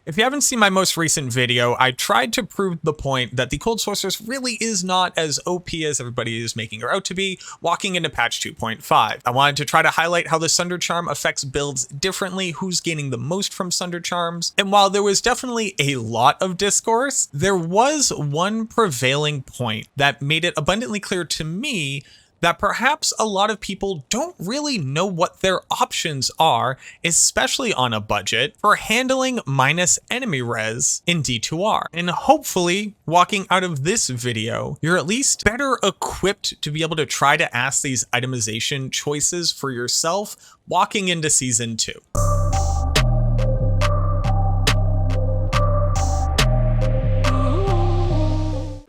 If you haven't seen my most recent video, I tried to prove the point that the Cold Sorceress really is not as OP as everybody is making her out to be walking into patch 2.5. I wanted to try to highlight how the Sunder Charm affects builds differently, who's gaining the most from Sunder Charms, and while there was definitely a lot of discourse, there was one prevailing point that made it abundantly clear to me that perhaps a lot of people don't really know what their options are, especially on a budget, for handling minus enemy res in D2R. And hopefully, walking out of this video, you're at least better equipped to be able to try to ask these itemization choices for yourself walking into Season 2.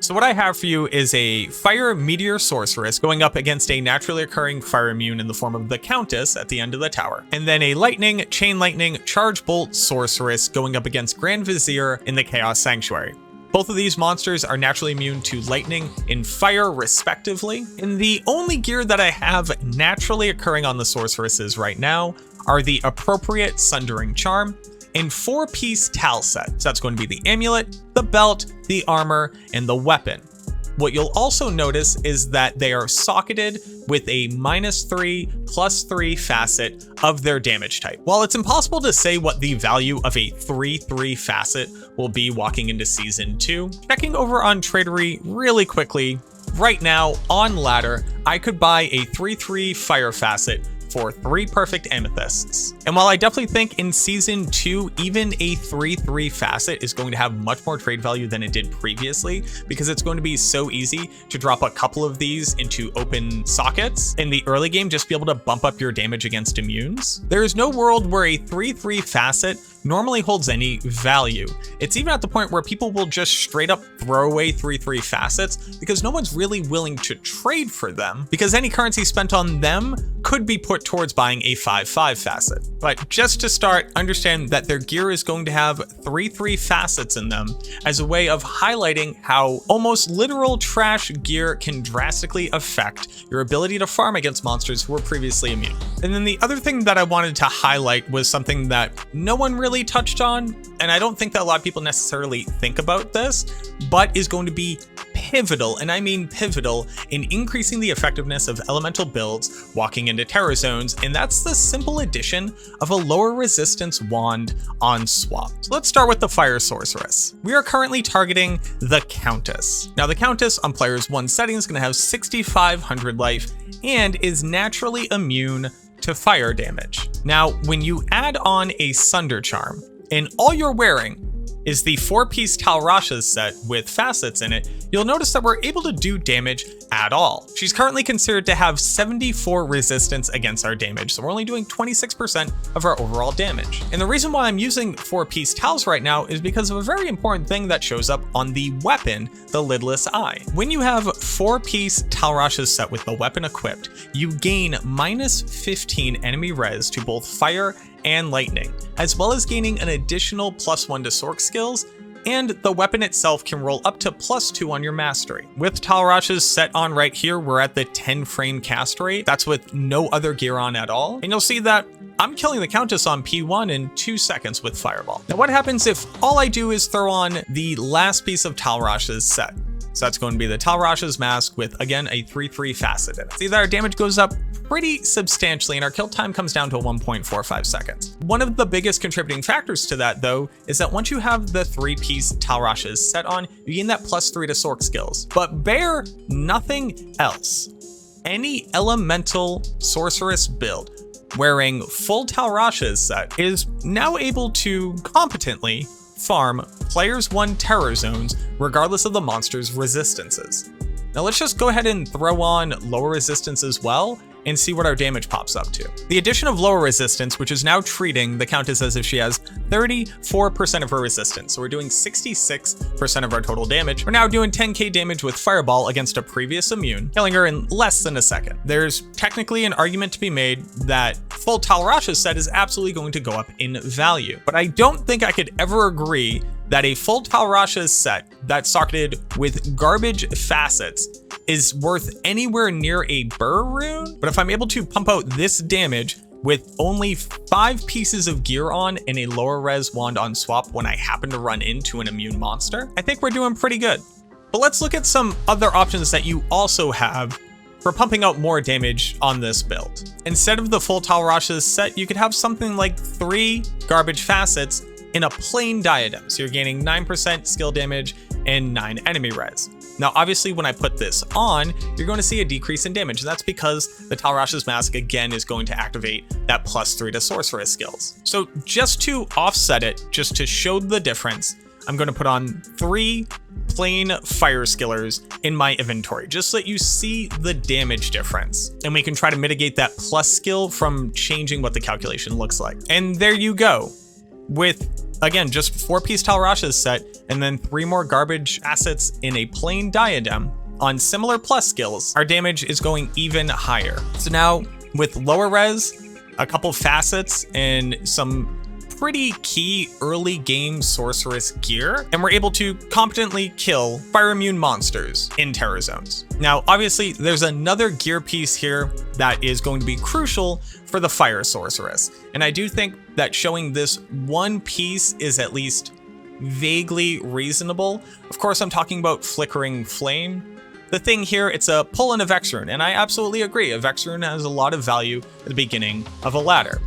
So what I have for you is a Fire Meteor Sorceress going up against a naturally occurring fire immune in the form of the Countess at the end of the tower. And then a Lightning, Chain Lightning, Charge Bolt Sorceress going up against Grand Vizier in the Chaos Sanctuary. Both of these monsters are naturally immune to lightning and fire respectively. And the only gear that I have naturally occurring on the sorceresses right now are the appropriate Sundering Charm and 4-piece Tal set. So that's going to be the amulet, the belt, the armor, and the weapon. What you'll also notice is that they are socketed with a -3/+3 facet of their damage type. While it's impossible to say what the value of a 3/3 facet will be walking into Season 2, checking over on Tradery really quickly, right now on ladder, I could buy a 3/3 fire facet for 3 perfect amethysts. And while I definitely think in Season 2, even a 3/3 facet is going to have much more trade value than it did previously, because it's going to be so easy to drop a couple of these into open sockets in the early game, just be able to bump up your damage against immunes. There is no world where a 3/3 facet normally holds any value. It's even at the point where people will just straight up throw away 3/3 facets because no one's really willing to trade for them, because any currency spent on them could be put towards buying a 5/5 facet. But just to start, understand that their gear is going to have 3/3 facets in them as a way of highlighting how almost literal trash gear can drastically affect your ability to farm against monsters who were previously immune. And then the other thing that I wanted to highlight was something that no one really touched on, and I don't think that a lot of people necessarily think about this, but is going to be pivotal, and I mean pivotal, in increasing the effectiveness of elemental builds walking into terror zones, and that's the simple addition of a lower resistance wand on swap. So let's start with the Fire Sorceress. We are currently targeting the Countess. Now the Countess on player's 1 setting is going to have 6,500 life and is naturally immune to fire damage. Now when you add on a Sunder Charm, and all you're wearing is the 4-piece Tal Rasha's set with facets in it, you'll notice that we're able to do damage at all. She's currently considered to have 74 resistance against our damage, so we're only doing 26% of our overall damage. And the reason why I'm using 4-piece Tals right now is because of a very important thing that shows up on the weapon, the Lidless Eye. When you have 4-piece Tal Rasha's set with the weapon equipped, you gain -15 enemy res to both fire and lightning, as well as gaining an additional +1 to Sorc skills, and the weapon itself can roll up to +2 on your mastery. With Tal Rasha's set on right here, we're at the 10 frame cast rate. That's with no other gear on at all. And you'll see that I'm killing the Countess on P1 in 2 seconds with Fireball. Now what happens if all I do is throw on the last piece of Tal Rasha's set? So that's going to be the Tal Rasha's mask with, again, a 3/3 facet in it. See that our damage goes up pretty substantially and our kill time comes down to 1.45 seconds. One of the biggest contributing factors to that, though, is that once you have the 3-piece Tal Rasha's set on, you gain that +3 to Sorc skills. But bear nothing else. Any elemental sorceress build wearing full Tal Rasha's set is now able to competently farm players 1 terror zones regardless of the monster's resistances. Now let's just go ahead and throw on lower resistance as well and see what our damage pops up to. The addition of lower resistance, which is now treating the Countess as if she has 34% of her resistance. So we're doing 66% of our total damage. We're now doing 10k damage with Fireball against a previous immune, killing her in less than a second. There's technically an argument to be made that full Tal Rasha's set is absolutely going to go up in value, but I don't think I could ever agree that a full Tal Rasha's set that's socketed with garbage facets is worth anywhere near a Burr rune. But if I'm able to pump out this damage with only 5 pieces of gear on and a lower res wand on swap when I happen to run into an immune monster, I think we're doing pretty good. But let's look at some other options that you also have for pumping out more damage on this build. Instead of the full Tal Rasha's set, you could have something like 3 garbage facets in a plain diadem. So you're gaining 9% skill damage and 9 enemy res. Now, obviously, when I put this on, you're going to see a decrease in damage. And that's because the Tal Rasha's Mask, again, is going to activate that +3 to sorceress skills. So just to offset it, just to show the difference, I'm going to put on 3 plain fire skillers in my inventory, just so that you see the damage difference. And we can try to mitigate that plus skill from changing what the calculation looks like. And there you go. With, again, just 4-piece Tal Rasha's set, and then 3 more garbage assets in a plain diadem on similar plus skills, our damage is going even higher. So now, with lower res, a couple facets, and some pretty key early game sorceress gear, and we're able to competently kill fire immune monsters in terror zones. Now, obviously, there's another gear piece here that is going to be crucial for the fire sorceress, and I do think that showing this one piece is at least vaguely reasonable. Of course, I'm talking about Flickering Flame. The thing here, it's a pull and a Vex rune, and I absolutely agree. A Vex rune has a lot of value at the beginning of a ladder.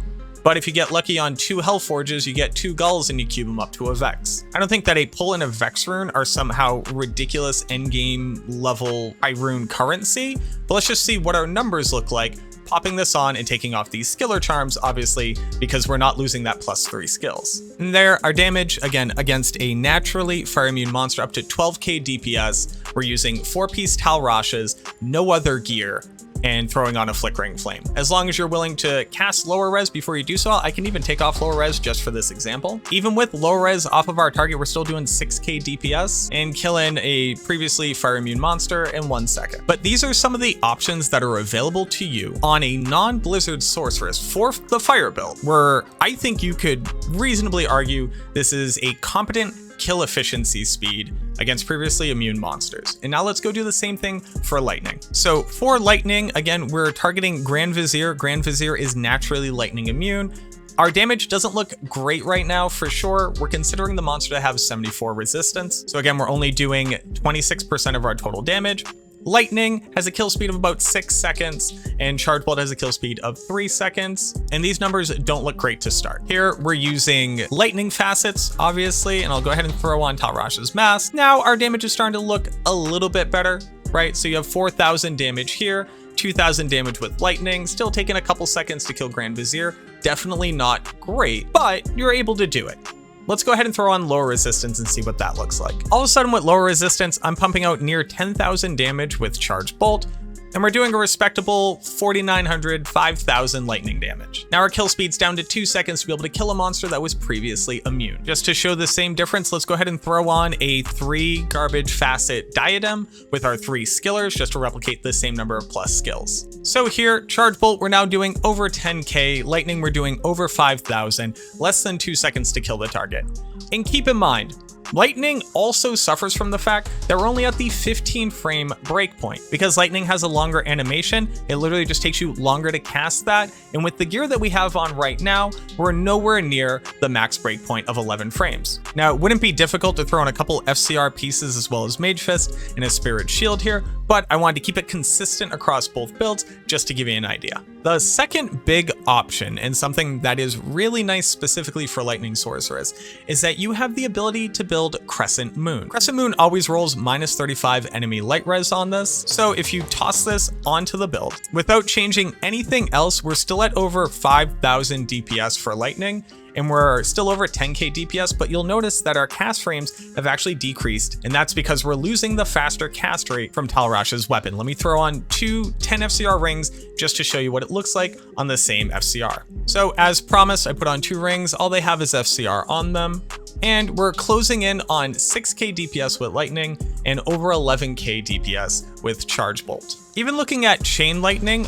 But if you get lucky on 2 Hellforges, you get 2 Gulls and you cube them up to a Vex. I don't think that a pull and a Vex rune are somehow ridiculous endgame level high rune currency, but let's just see what our numbers look like popping this on and taking off these Skiller Charms, obviously, because we're not losing that +3 skills. And there, our damage, again, against a naturally fire immune monster up to 12k DPS, we're using 4-piece Tal Rasha's, no other gear, and throwing on a Flickering Flame. As long as you're willing to cast lower res before you do so, I can even take off lower res just for this example. Even with lower res off of our target, we're still doing 6k DPS and killing a previously fire immune monster in 1 second. But these are some of the options that are available to you on a non-Blizzard sorceress for the fire build, where I think you could reasonably argue this is a competent kill efficiency speed against previously immune monsters. And now let's go do the same thing for lightning. So for lightning, again, we're targeting Grand Vizier. Grand Vizier is naturally lightning immune. Our damage doesn't look great right now for sure. We're considering the monster to have 74 resistance. So again, we're only doing 26% of our total damage. Lightning has a kill speed of about 6 seconds, and Charge Bolt has a kill speed of 3 seconds, and these numbers don't look great to start. Here, we're using lightning facets, obviously, and I'll go ahead and throw on Tal Rasha's Mask. Now, our damage is starting to look a little bit better, right? So you have 4,000 damage here, 2,000 damage with lightning, still taking a couple seconds to kill Grand Vizier. Definitely not great, but you're able to do it. Let's go ahead and throw on lower resistance and see what that looks like. All of a sudden with lower resistance, I'm pumping out near 10,000 damage with Charge Bolt, and we're doing a respectable 4,900, 5,000 lightning damage. Now our kill speed's down to 2 seconds to be able to kill a monster that was previously immune. Just to show the same difference, let's go ahead and throw on a 3 garbage facet diadem with our 3 skillers just to replicate the same number of plus skills. So here, Charge Bolt, we're now doing over 10k, lightning, we're doing over 5,000, less than 2 seconds to kill the target. And keep in mind, lightning also suffers from the fact that we're only at the 15 frame breakpoint. Because lightning has a longer animation, it literally just takes you longer to cast that. And with the gear that we have on right now, we're nowhere near the max breakpoint of 11 frames. Now, it wouldn't be difficult to throw in a couple FCR pieces as well as Mage Fist and a Spirit Shield here, but I wanted to keep it consistent across both builds just to give you an idea. The second big option, and something that is really nice specifically for Lightning Sorceress, is that you have the ability to build Crescent Moon. Crescent Moon always rolls -35 enemy light res on this, so if you toss this onto the build, without changing anything else, we're still at over 5,000 DPS for Lightning, and we're still over 10k DPS, but you'll notice that our cast frames have actually decreased, and that's because we're losing the faster cast rate from Tal Rasha's weapon. Let me throw on 2 10 FCR rings just to show you what it looks like on the same FCR. So as promised, I put on 2 rings. All they have is FCR on them, and we're closing in on 6k DPS with Lightning and over 11k DPS with Charge Bolt. Even looking at Chain Lightning,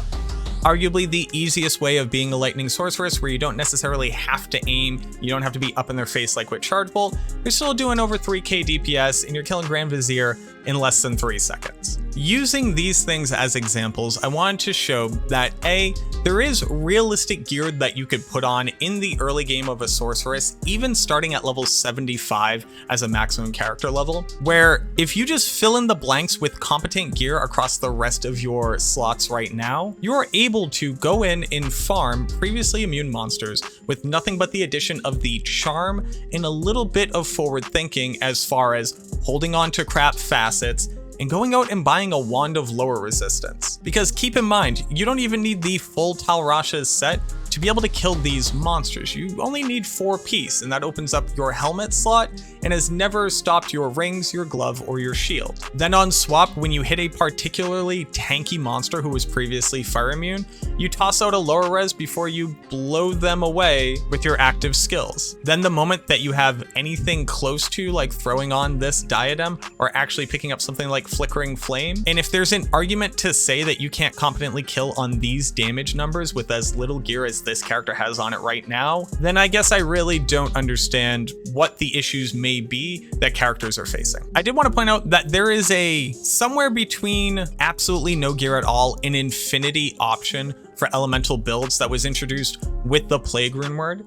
arguably the easiest way of being a Lightning Sorceress, where you don't necessarily have to aim, you don't have to be up in their face like with Charge Bolt, you're still doing over 3k DPS and you're killing Grand Vizier in less than 3 seconds. Using these things as examples, I wanted to show that A, there is realistic gear that you could put on in the early game of a sorceress, even starting at level 75 as a maximum character level, where if you just fill in the blanks with competent gear across the rest of your slots right now, you are able to go in and farm previously immune monsters with nothing but the addition of the charm and a little bit of forward thinking as far as holding on to crap facets and going out and buying a wand of lower resistance. Because keep in mind, you don't even need the full Talrasha's set to be able to kill these monsters. You only need 4 piece, and that opens up your helmet slot and has never stopped your rings, your glove, or your shield. Then on swap, when you hit a particularly tanky monster who was previously fire immune, you toss out a lower res before you blow them away with your active skills. Then the moment that you have anything close to like throwing on this diadem or actually picking up something like flickering flame, and if there's an argument to say that you can't competently kill on these damage numbers with as little gear as this character has on it right now, then I guess I really don't understand what the issues may be that characters are facing. I did want to point out that there is a somewhere between absolutely no gear at all and infinity option for elemental builds that was introduced with the Plague Rune word.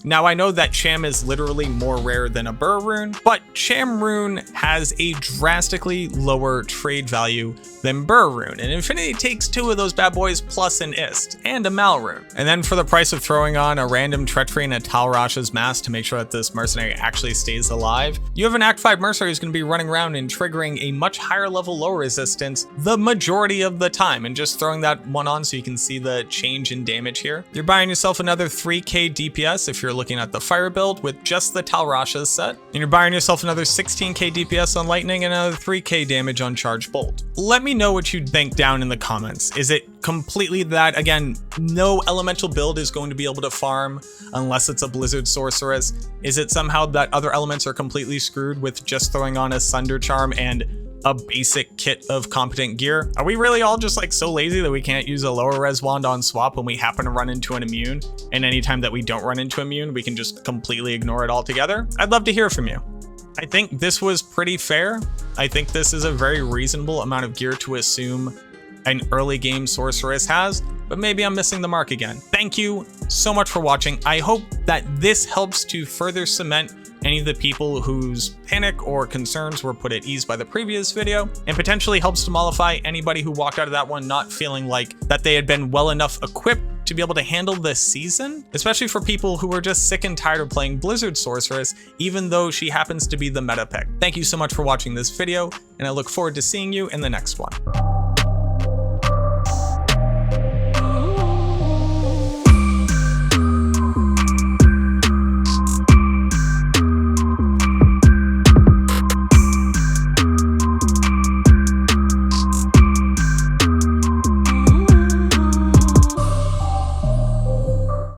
Now I know that Cham is literally more rare than a Burr rune, but Cham rune has a drastically lower trade value than Burr rune, and Infinity takes 2 of those bad boys plus an Ist and a Mal rune. And then for the price of throwing on a random treachery and a Talrasha's mask to make sure that this mercenary actually stays alive, you have an Act 5 mercenary who's going to be running around and triggering a much higher level low resistance the majority of the time, and just throwing that one on so you can see the change in damage here. You're buying yourself another 3k DPS if you're looking at the fire build with just the Talrasha's set, and you're buying yourself another 16k DPS on lightning and another 3k damage on charge bolt. Let me know what you think down in the comments. Is it completely that, again, no elemental build is going to be able to farm unless it's a blizzard sorceress? Is it somehow that other elements are completely screwed with just throwing on a Sunder Charm and a basic kit of competent gear? Are we really all just like so lazy that we can't use a lower res wand on swap when we happen to run into an immune, and anytime that we don't run into immune we can just completely ignore it altogether? I'd love to hear from you. I think this was pretty fair. I think this is a very reasonable amount of gear to assume an early game sorceress has, but maybe I'm missing the mark again. Thank you so much for watching. I hope that this helps to further cement any of the people whose panic or concerns were put at ease by the previous video, and potentially helps to mollify anybody who walked out of that one not feeling like that they had been well enough equipped to be able to handle this season, especially for people who were just sick and tired of playing Blizzard Sorceress, even though she happens to be the meta pick. Thank you so much for watching this video, and I look forward to seeing you in the next one.